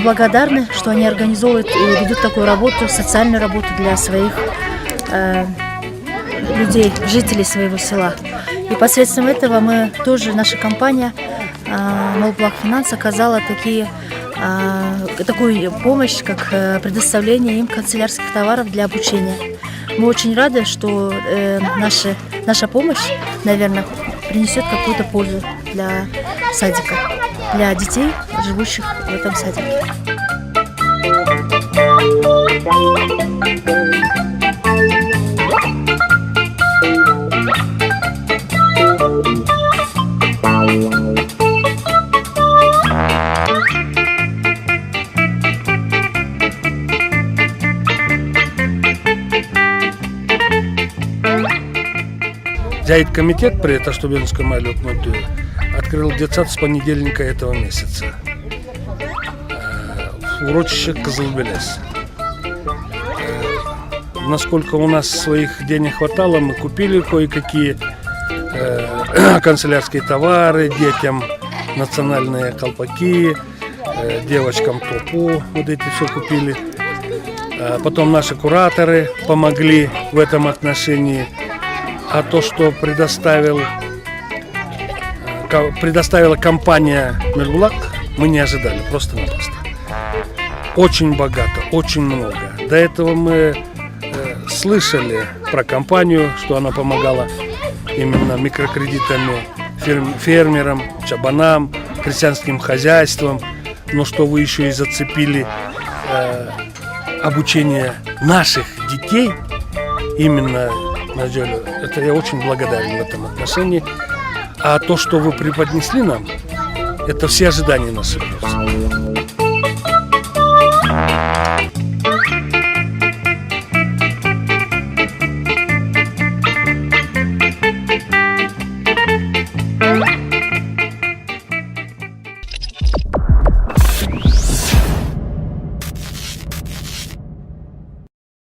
благодарны, что они организовывают и ведут такую работу, социальную работу для своих людей, жителей своего села. И посредством этого мы тоже, наша компания Молблак-Финанс оказала такую помощь, как предоставление им канцелярских товаров для обучения. Мы очень рады, что наша помощь, наверное, принесет какую-то пользу для садика, для детей, живущих в этом садике. Комитет при Таштубинском Айлюкмату открыл детсад с понедельника этого месяца в урочище Кызылбелес. Насколько у нас своих денег хватало, мы купили кое-какие канцелярские товары детям, национальные колпаки, девочкам топу, вот эти все купили. Потом наши кураторы помогли в этом отношении. А то, что предоставила компания Мелбулак, мы не ожидали, просто-напросто. Очень богато, очень много. До этого мы слышали про компанию, что она помогала именно микрокредитами фермерам, чабанам, крестьянским хозяйствам. Но что вы еще и зацепили обучение наших детей, именно Надежда, это я очень благодарен в этом отношении. А то, что вы преподнесли нам, это все ожидания наши.